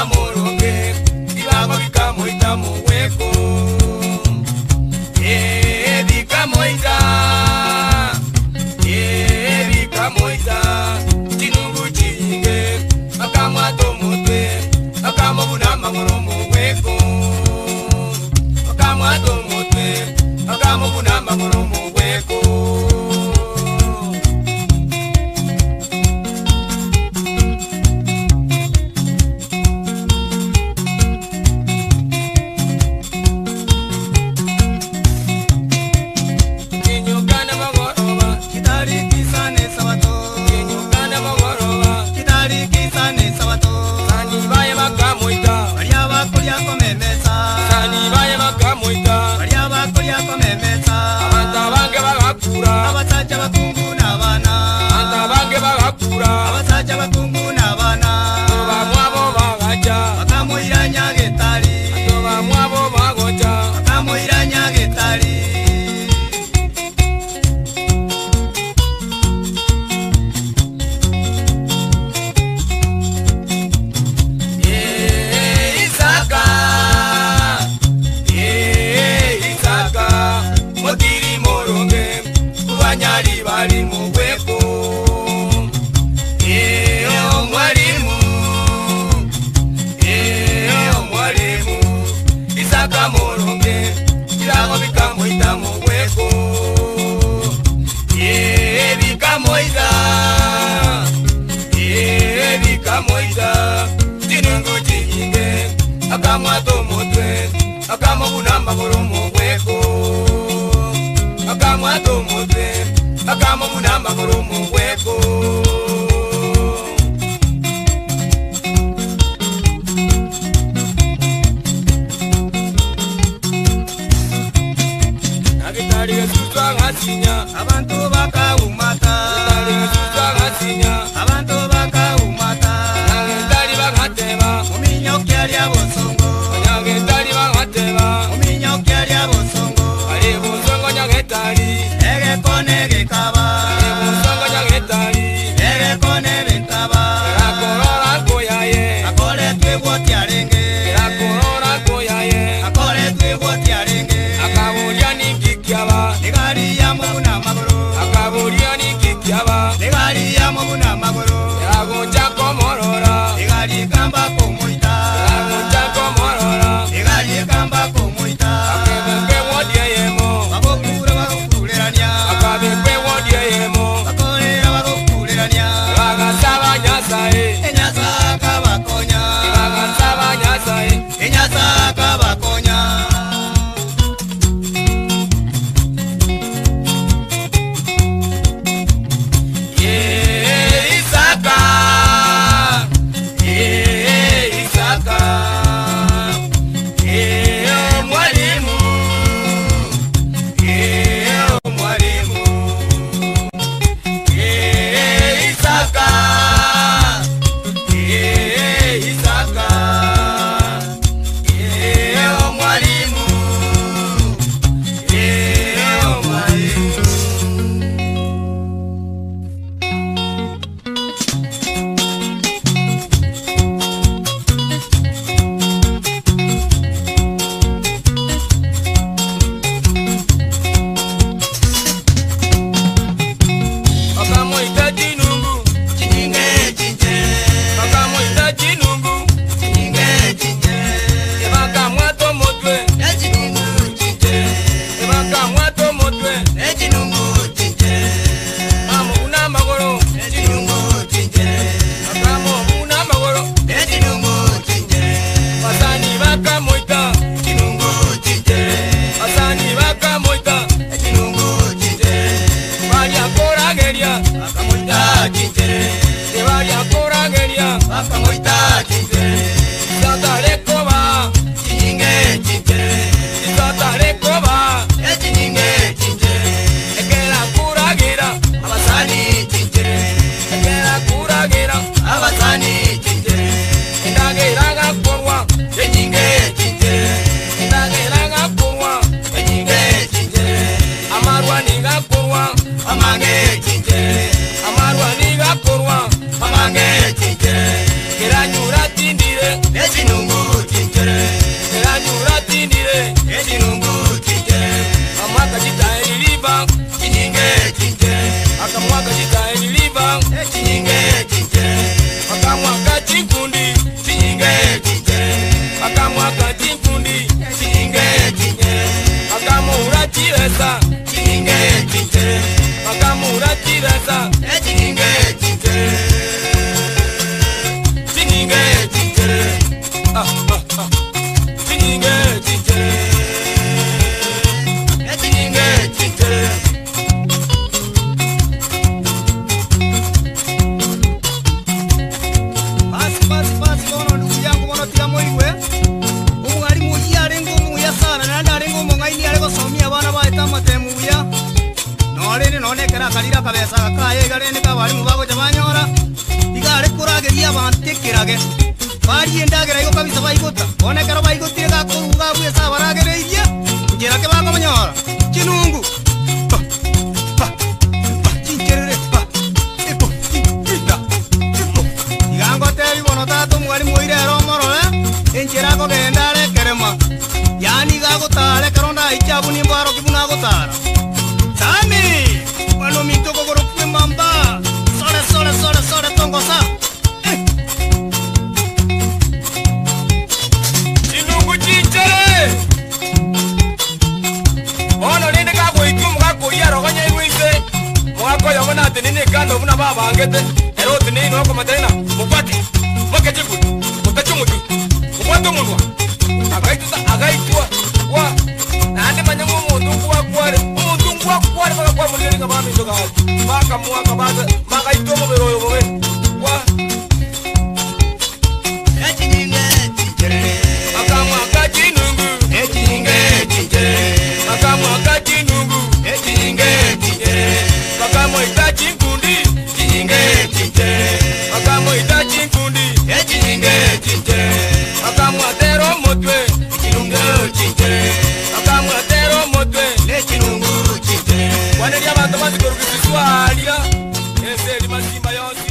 Muronge, Ibago Bikamoita Muweko. Bikamoita, Bikamoita, Tinungu Chinge, Akamato Mute, Akamabuna Magoro Muweko. Akamato Mute, Akamabuna Magoro Muweko. Akamato mutwe, akamabuna magoro muweko. Akamato mutwe, akamabuna magoro muweko. Nagitari gesutwa ngasinya, abantu bakaumata. Nagitari gesutwa ngasinya, abantu bakaumata. Nagitari bakateba, muminyo kyalya bosongo. Nagitari bakateba, muminyo kyalya bosongo. Ali bosongo nyagetari, egekone gekaba. Ali bosongo nyagetari, egekone bekaba. Akorora koyaye, akore tweboti arenge. Akorora koyaye, akore tweboti arenge. Akaburia nikikyaba, negari ya mubuna magoro. Akaburia nikikyaba, negari ya mubuna magoro. Yagoja komorora, negari kamba komoita. Yagoja komorora, negari kamba komoita. Akebeke wodie yemo, bakokura bakokurerania. Akabeke wodie yemo, bakorera bakokurerania. Bagasaba nyasaye, enyasa kabakonya. Bagasaba echinungu chinjere eranyura tindire echinungu chinjere amwaka chitae liba chinyinge chinjere akamwaka chitae liba chinyinge chinjere akamwaka chinkundi chinyinge chinjere akamwaka chinkundi chinyinge chinjere akamura chiresa chinyinge chinjere akamura chiresa chinyinge chinjere chinyinge chinjere chinyinge chinjere chinyinge chinjere basi bono ndugu yangu bono tia moiwe umwalimu yarengo muya sana nanda arengo mongaini arego somia bana baita matemuya nolene nonekera kalira kabesa kaye garene kabalimu bago jabanyora igare kurageria bantekirage bari endagera iko kabisa bayigota onekera bayigotire gakuruga bwesa baragereirie ngera ke bago manyora chinungu chincherere epo igangoteri bono tatu mwalimu oire romorore enjera ko gendare kerema yani gagotare karonda ichabu ni mbaro kibuna gotara sami bano mitoko goro kwemamba sore tongosa chinungu chinchere ono ninde kako itumu kako yaro ganya iwise mwako yomona tenine kando buna baba angete ero tenine wako materina mupati makechiku mutachumutu mupatu munwa agaitua wa nande manyangu mundu kwa kware baka kwa muliri kama mito kawa baka mwaka baka itomo beroyo bobe wa echinyinge chinjere akamwaka chinungu echinyinge chinjere akamwaka chinungu echinyinge chinjere akamwita chinkundi chinyinge chinjere akamwita chinkundi echinyinge chinjere akamwatero motwe chinungu chinjere akamwatero motwe lechinungu chinjere waneria bantu bazikorugisiswa alia ese limasimba yonsi